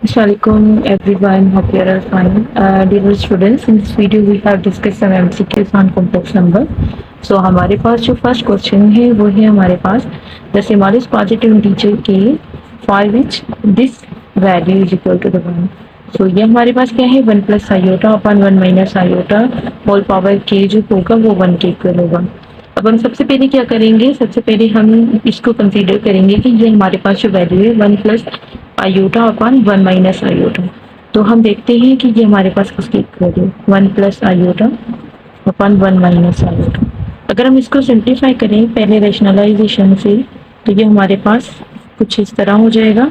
Assalamualaikum everyone, hope you are all fine. Dear students, in this video we have discussed some MCQs on complex number. So हमारे पास जो first question है वो है हमारे पास the smallest positive integer k for which this value is equal to the 1. So ये हमारे पास क्या है 1 plus iota upon 1 minus iota whole power k जो होगा वो 1 के इक्वल होगा। अब हम सबसे पहले क्या करेंगे, सबसे पहले हम इसको कंसीडर करेंगे कि ये हमारे पास जो वैल्यू है 1 plus iota upon 1 minus iota. तो हम देखते हैं कि ये हमारे पास किसके इक्वल है 1 plus iota upon 1 minus iota. अगर हम इसको सिंप्लीफाई करें पहले रैशनलाइजेशन से तो ये हमारे पास कुछ इस तरह हो जाएगा।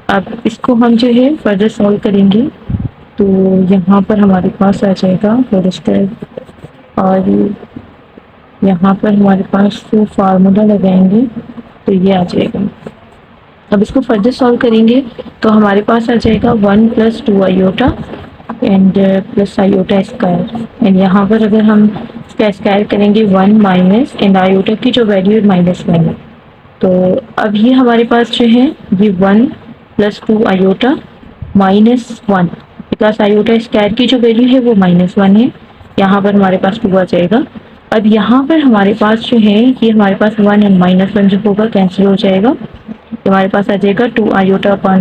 अब इसको हम जो है फर्दर सॉल्व करेंगे तो यहाँ पर हमारे पास आ जाएगा होल स्क्वायर और यहाँ पर हमारे पास फार्मूला लगाएंगे तो ये आ जाएगा। अब इसको फर्दर सॉल्व करेंगे तो हमारे पास आ जाएगा 1 plus 2 iota and plus iota square and यहाँ पर अगर हम इसका स्क्वायर करेंगे 1 माइनस एंड आयोटा की जो वैल्यू है -1 है। तो अब ये हमारे पास जो है ये 1 plus 2 iota -1 because iota square की जो वैल्यू है वो -1 है। यहाँ पर हमारे पास 2 आ जाएगा। अब यहाँ पर हमारे पास जो है ये हमारे पास 1 एंड -1 जो होगा कैंसिल हो जाएगा। हमारे पास आ जाएगा 2 आयोटा अपॉन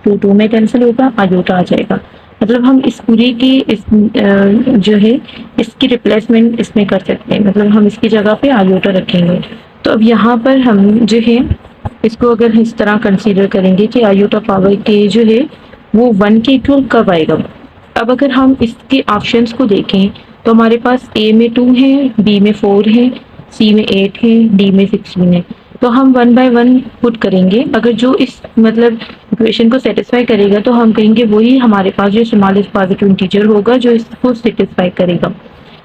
2 में कैंसिल होगा, आयोटा आ जाएगा। मतलब हम इस पूरी की जो है इसकी रिप्लेसमेंट इसमें कर सकते हैं, मतलब हम इसकी जगह पे आयोटा रखेंगे। तो अब यहाँ पर हम जो है इसको अगर इस तरह कंसीडर करेंगे कि आयोटा पावर के जो है वो 1 के इक्वल कब आएगा। अब अगर हम इसके ऑप्शंस को देखें तो हमारे पास ए में 2 है, बी में 4 है, सी में 8 है, डी में 16 है। तो हम 1 बाय 1 पुट करेंगे। अगर जो इस मतलब इक्वेशन को सेटिस्फाई करेगा तो हम कहेंगे वही हमारे पास जो स्मॉलेस्ट पॉजिटिव इंटीजर होगा जो इसको सेटिस्फाई करेगा।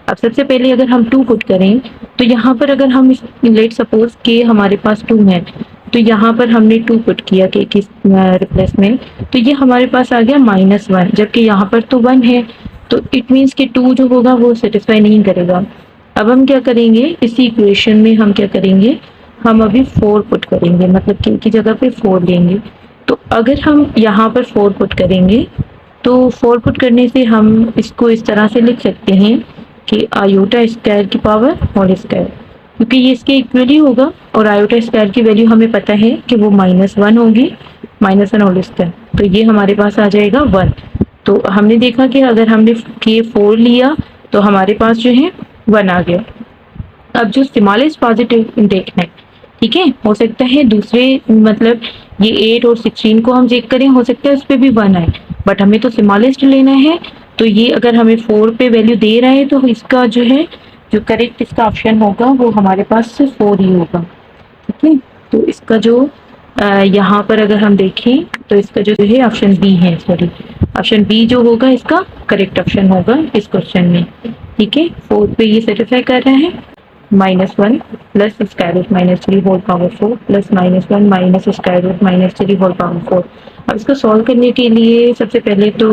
अब सबसे पहले अगर हम 2 पुट करें तो यहाँ पर अगर हम लेट सपोज के हमारे पास 2 है तो यहाँ पर हमने 2 पुट किया के की रिप्लेसमेंट तो ये हमारे पास आ गया -1 जबकि यहाँ पर तो 1 है। तो इट मीन्स कि 2 जो होगा वो सेटिस्फाई नहीं करेगा। अब हम क्या करेंगे इसी इक्वेशन में हम क्या करेंगे, हम अभी 4 पुट करेंगे, मतलब के की जगह पे 4 लेंगे। तो अगर हम यहाँ पर 4 पुट करेंगे तो 4 पुट करने से हम इसको इस तरह से लिख सकते हैं कि आयोटा स्क्वायर की पावर होल स्क्वायर, क्योंकि ये इसके इक्वली होगा और आयोटा स्क्वायर की वैल्यू हमें पता है कि वो -1 होगी, -1 होल स्क्वायर। तो ये हमारे पास आ जाएगा 1। तो हमने देखा कि अगर हमने के 4 लिया तो हमारे पास जो है 1 आ गया। अब जो स्मॉलेस्ट पॉजिटिव देखना है, ठीक है, हो सकता है दूसरे मतलब ये 8 और 16 को हम चेक करें, हो सकता है उस पर भी 1 आए, बट हमें तो स्मॉलेस्ट लेना है। तो ये अगर हमें 4 पे वैल्यू दे रहा है तो इसका जो है जो करेक्ट इसका ऑप्शन होगा वो हमारे पास सिर्फ 4 ही होगा। ठीक है, तो इसका जो यहाँ पर अगर हम देखें तो इसका जो है ऑप्शन बी है, सॉरी ऑप्शन बी जो होगा इसका करेक्ट ऑप्शन होगा इस क्वेश्चन में। ठीक है, 4 पे ये सेटिस्फाई कर रहा है। -1 plus square root -3 whole power 4 plus -1 minus square root -3 whole power 4। अब इसको सॉल्व करने के लिए सबसे पहले तो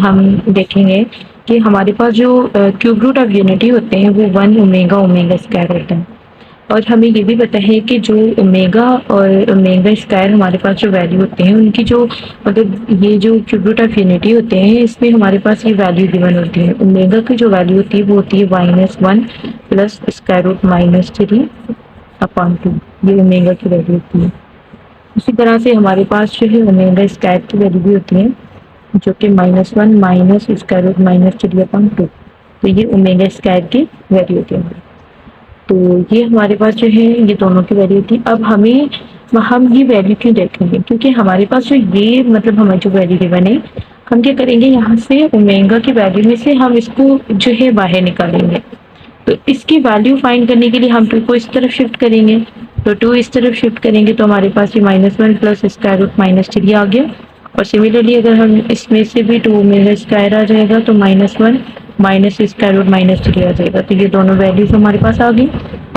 हम देखेंगे कि हमारे पास जो क्यूब रूट ऑफ यूनिटी होते हैं वो 1 ओमेगा ओमेगा स्क्वायर होता है। और हमें ये भी पता है कि जो ओमेगा और ओमेगा स्क्वायर हमारे पास जो वैल्यू होते हैं उनकी जो मतलब ये जो क्यूब रूट ऑफ यूनिटी होते हैं इसमें हमारे पास ये वैल्यू गिवन होती है। ओमेगा की जो वैल्यू होती है वो होती है -1 प्लस स्क्वायर रूट -3 अपॉन 2, ये ओमेगा की वैल्यू होती है। इसी तरह से हमारे पास जो है ओमेगा स्क्वायर की वैल्यू भी होती है जो कि -1 माइनस स्क्वायर रूट -3 अपॉन 2, तो ये ओमेगा स्क्वायर की वैल्यू होती है। तो ये हमारे पास जो है ये दोनों की वैल्यू थी। अब हम ये वैल्यू क्यों देखेंगे, क्योंकि हमारे पास जो ये मतलब हमारी जो वैल्यू गिवन है हम क्या करेंगे यहाँ से ओमेगा की वैल्यू में से हम इसको जो है बाहर निकालेंगे। तो इसकी वैल्यू फाइंड करने के लिए हम 2 को इस तरफ शिफ्ट करेंगे, तो 2 इस तरफ शिफ्ट करेंगे तो हमारे पास ये -1 प्लस स्क्वायर रूट -3 आ गया। और सिमिलरली अगर हम इसमें से भी 2 ओमेगा स्क्वायर आ जाएगा तो -1 माइनस स्क्वायर रूट -3 आ जाएगा। तो ये दोनों वैल्यूज हमारे पास आ गई।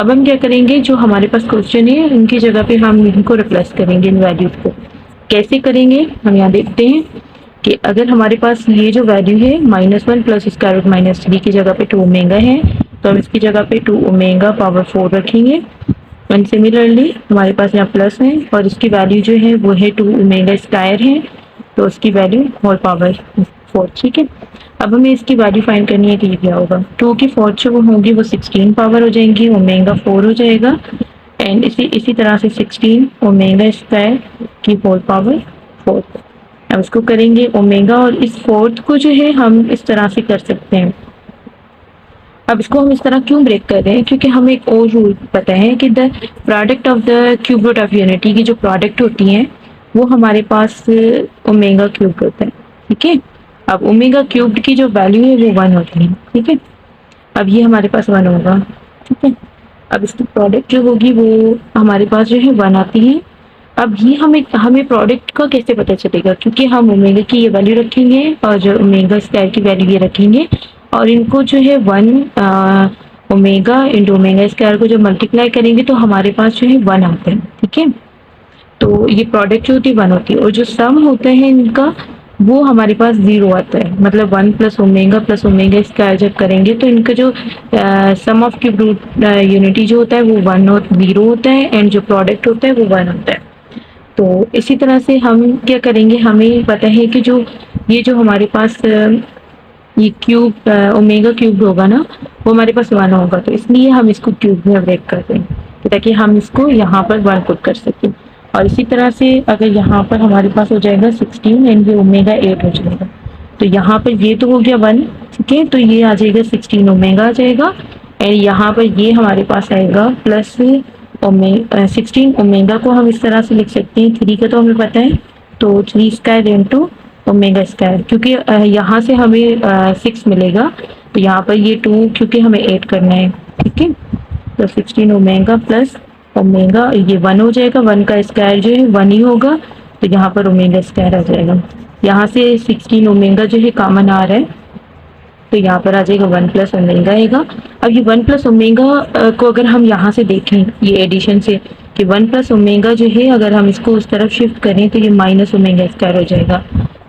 अब हम क्या करेंगे, जो हमारे पास क्वेश्चन है उनकी जगह पे हम इनको रिप्लेस करेंगे, इन वैल्यूज को। कैसे करेंगे हम यहाँ देखते हैं कि अगर हमारे पास ये जो वैल्यू है -1 प्लस स्क्वायर रूट -3 की जगह पे 2 ओमेगा है तो हम इसकी जगह पे 2 ओमेगा पावर 4 रखेंगे। एंड सिमिलरली हमारे पास यहाँ प्लस है और इसकी वैल्यू जो है वो है 2 ओमेगा स्क्वायर है तो उसकी वैल्यू होल पावर 4, ठीक है। अब हमें इसकी वैल्यू फाइंड करनी है कि ये क्या होगा। 2 की 4 जो होगी वो 16 पावर हो जाएंगी, ओमेगा 4 हो जाएगा। एंड इसी तरह से 16 ओमेगा स्क्वायर की होल पावर 4। अब इसको करेंगे ओमेगा, और इस फोर्थ को जो है हम इस तरह से कर सकते हैं। अब इसको हम इस तरह क्यों ब्रेक कर रहे हैं, क्योंकि हमें एक और रूल पता है कि the product of the cube root of unity की जो प्रोडक्ट होती हैं वो हमारे पास ओमेगा क्यूब होता है, ठीक है। अब ओमेगा क्यूब्ड की जो वैल्यू है वो 1 होती है, ठीक है। अब ये हमारे पास 1 होगा, ठीक है। अब इसकी प्रोडक्ट जो होगी वो हमारे पास जो है 1 आती है। अब ये हमें प्रोडक्ट का कैसे पता चलेगा, क्योंकि हम ओमेगा की ये वैल्यू रखेंगे और जो ओमेगा स्क्वायर की वैल्यू ये रखेंगे, और इनको जो है 1 ओमेगा इंटू ओमेगा स्क्वायर को जो मल्टीप्लाई करेंगे तो हमारे पास जो है 1 आता है, ठीक है। तो ये प्रोडक्ट जो होती है 1 होती है, और जो सम होता है इनका वो हमारे पास 0 आता है। मतलब 1 प्लस ओमेगा स्क्वायर जब करेंगे तो इनका जो सम ऑफ क्यूब रूट यूनिटी जो होता है वो 1 और 0 होता है, एंड जो प्रोडक्ट होता है वो 1 होता है। तो इसी तरह से हम क्या करेंगे, हमें पता है कि ये जो हमारे पास ये क्यूब ओमेगा क्यूब होगा ना वो हमारे पास 1 होगा, तो इसलिए हम इसको क्यूब में ब्रेक कर दें ताकि हम इसको यहाँ पर 1 पुट कर सकें। और इसी तरह से अगर यहाँ पर हमारे पास हो जाएगा 16 एंड ये ओमेगा 8 हो जाएगा, तो यहाँ पर ये तो हो गया 1, ठीक है। तो ये आ जाएगा 16 ओमेगा आ जाएगा, एंड यहाँ पर ये हमारे पास आएगा प्लस 16 ओमेगा को हम इस तरह से लिख सकते हैं, 3 का तो हमें पता है, तो 3 स्क्वायर इंटू ओमेगा स्क्वायर, क्योंकि यहाँ से हमें 6 मिलेगा, तो यहाँ पर ये 2 क्योंकि हमें 8 करना है, ठीक है। तो 16 ओमेगा प्लस ओमेगा ये 1 हो जाएगा, 1 का स्क्वायर जो है 1 ही होगा, तो यहाँ पर ओमेगा स्क्वायर आ जाएगा। यहाँ से 16 ओमेगा जो है कॉमन आ रहा है, तो यहाँ पर आ जाएगा 1 प्लस ओमेगा आएगा। अब ये 1 प्लस ओमेगा को अगर हम यहाँ से देखें ये एडिशन से कि 1 प्लस ओमेगा जो है अगर हम इसको उस तरफ शिफ्ट करें तो ये माइनस ओमेगा स्क्वायर हो जाएगा।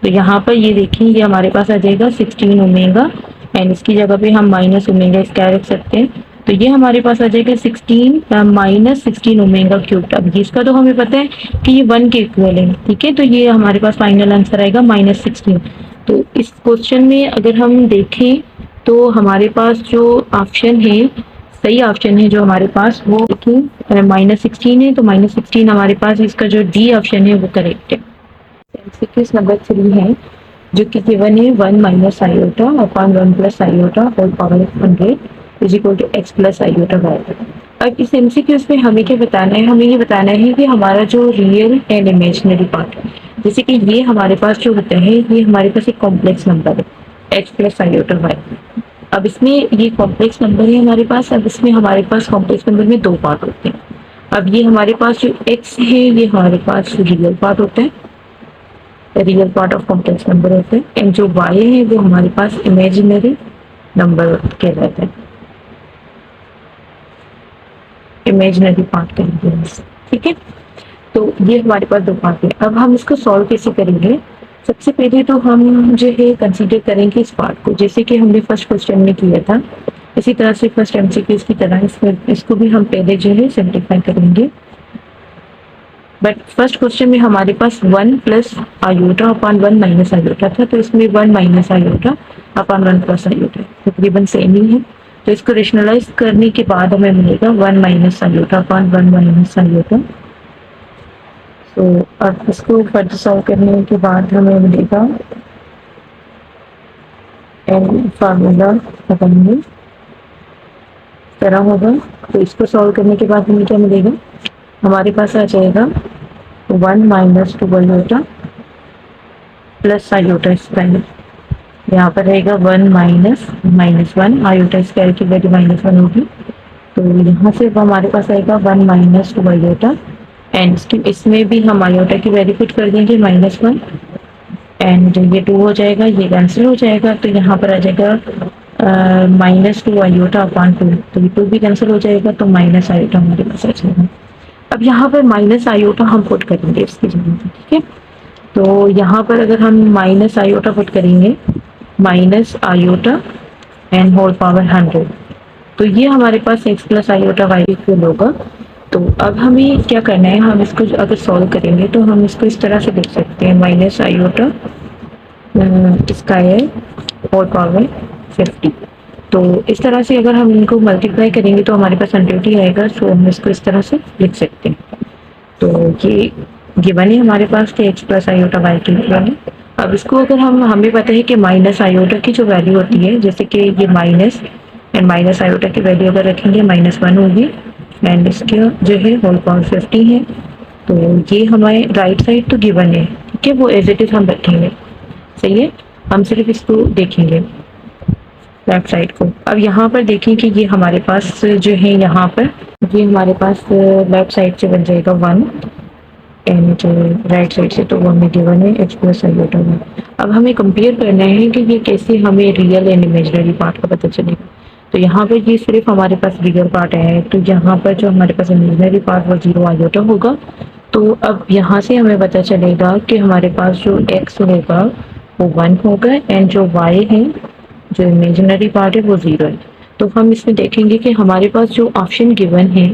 तो यहाँ पर ये देखें ये हमारे पास आ जाएगा 16 ओमेगा, एंड इसकी जगह पे हम माइनस ओमेगा स्क्वायर रख सकते हैं, तो ये हमारे पास आ जाएगा 16 माइनस 16 ओमेगा क्यूब। अब इसका तो हमें पता है कि ये 1 के इक्वल है, ठीक है। तो ये हमारे पास फाइनल आंसर आएगा -16। तो इस क्वेश्चन में अगर हम देखें तो हमारे पास जो ऑप्शन है, सही ऑप्शन है जो हमारे पास वो देखिए -16 है, तो -16 हमारे पास इसका जो डी ऑप्शन है वो करेक्ट है। एमसीक्यूज नंबर 3 है जो कि गिवन है 1 minus iota upon 1 plus iota whole power 100 is equal to x plus iota y. अब इस एमसीक्यूज में हमें क्या बताना है, हमें ये बताना है कि हमारा जो रियल एंड इमेजिनरी पार्ट, जैसे कि ये हमारे पास जो होता है ये हमारे पास एक कॉम्प्लेक्स नंबर है x प्लस आयोटा वाई। अब इसमें ये कॉम्प्लेक्स नंबर है हमारे पास, अब इसमें हमारे पास कॉम्प्लेक्स नंबर में 2 पार्ट होते हैं। अब ये हमारे पास जो x है ये हमारे पास रियल पार्ट होता है, real part of complex number होते हैं, एंड जो y है वो हमारे पास इमेजिनरी नंबर कहलाता है, इमेजिनरी पार्ट करेंगे, ठीक है। तो ये हमारे पास 2 पार्ट है। अब हम इसको सॉल्व कैसे करेंगे, सबसे पहले तो हम जो है कंसीडर करेंगे इस पार्ट को, जैसे कि हमने फर्स्ट क्वेश्चन में किया था, इसी तरह से फर्स्ट एमसीक्यू की तरह इसको भी हम पहले जो है सिंप्लीफाई करेंगे। बट फर्स्ट क्वेश्चन में हमारे पास 1 plus iota upon 1 minus iota था, तो इसमें 1 minus iota upon 1 plus iota तकरीबन सेम ही है। तो इसको रेशनलाइज करने के बाद हमें मिलेगा 1 minus iota upon 1 minus iota. तो अब इसको फर्दर सॉल्व करने के बाद हमें मिलेगा एन फार्मूला बताएंगे तरह होगा। तो इसको सॉल्व करने के बाद हमें क्या मिलेगा, हमारे पास आ जाएगा 1 minus 2 iota plus iota square, यहाँ पर रहेगा 1 माइनस -1 आयोटा स्क्वायर की वैल्यू -1 होगी, तो यहाँ से हमारे पास आएगा 1 माइनस 2 आयोटा, एंड इसमें भी हम आयोटा की वैल्यू पुट कर देंगे -1, एंड ये 2 हो जाएगा, ये कैंसिल हो जाएगा, तो यहाँ पर आ जाएगा -2 आयोटा अपॉन 2, तो ये 2 भी कैंसिल हो जाएगा, तो माइनस आयोटा हमारे पास आ जाएगा। अब यहाँ पर माइनस आयोटा हम पुट करेंगे इसकी जगह पे, ठीक है। तो यहाँ पर अगर हम माइनस आयोटा पुट करेंगे, minus iota and whole power 100, तो ये हमारे पास x plus iota y equal होगा तो अब हमें क्या करना है, हम इसको अगर सॉल्व करेंगे तो हम इसको इस तरह से लिख सकते हैं, माइनस आयोटा इसका है होल पावर 50। तो इस तरह से अगर हम इनको मल्टीप्लाई करेंगे तो हमारे पास 100 ही आएगा। सो हम इसको इस तरह से लिख सकते हैं। तो ये गिवन है हमारे पास कि एक्स प्लस आयोटा वाई की गिवन है। अब इसको अगर हमें पता है कि माइनस आयोटा की जो वैल्यू होती है, जैसे कि ये माइनस एंड माइनस आयोटा की वैल्यू अगर रखेंगे -1 होगी एंड इसके जो है होल पावर 50 है। तो ये हमारे राइट साइड तो गिवन है, ठीक है, वो एज इट इज हम रखेंगे। सही है, हम सिर्फ इसको देखेंगे लेफ्ट साइड को। अब यहाँ पर देखें कि ये हमारे पास जो है, यहाँ पर ये हमारे पास लेफ्ट साइड से बन जाएगा 1 एंड राइट साइड से तो वो हमें गिवन है एक्स प्लस आयोटा वन। अब हमें कंपेयर करना है कि ये कैसे हमें रियल एंड इमेजिनरी पार्ट का पता चलेगा। तो यहाँ पर ये सिर्फ हमारे पास रियल पार्ट है, तो यहाँ पर जो हमारे पास इमेजिनरी पार्ट वो 0 आयोटा होगा। तो अब यहाँ से हमें पता चलेगा कि हमारे पास जो x होगा वो 1 होगा एंड जो y है, जो इमेजिनरी पार्ट है, वो 0 है। तो हम इसमें देखेंगे कि हमारे पास जो ऑप्शन गिवन है,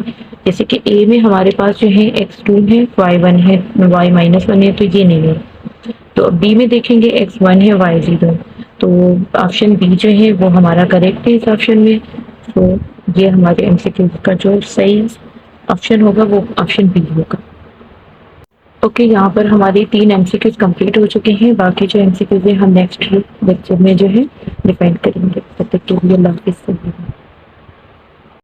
जैसे कि ए में हमारे पास जो है x2 है, y1 है, y-1 है, तो ये नहीं है। तो बी में देखेंगे x1 है, y0। तो ऑप्शन बी जो है वो हमारा करेक्ट है इस ऑप्शन में। तो ये हमारे एमसीक्यू का जो सही ऑप्शन होगा वो ऑप्शन बी होगा। ओके, यहाँ पर हमारी 3 एमसीक्यूज कंप्लीट हो चुके हैं। बाकी जो एमसीक्यूज है हम नेक्स्ट लेक्चर में जो है डिफाइन करेंगे। तब तक के लिए अल्लाह हाफिज़।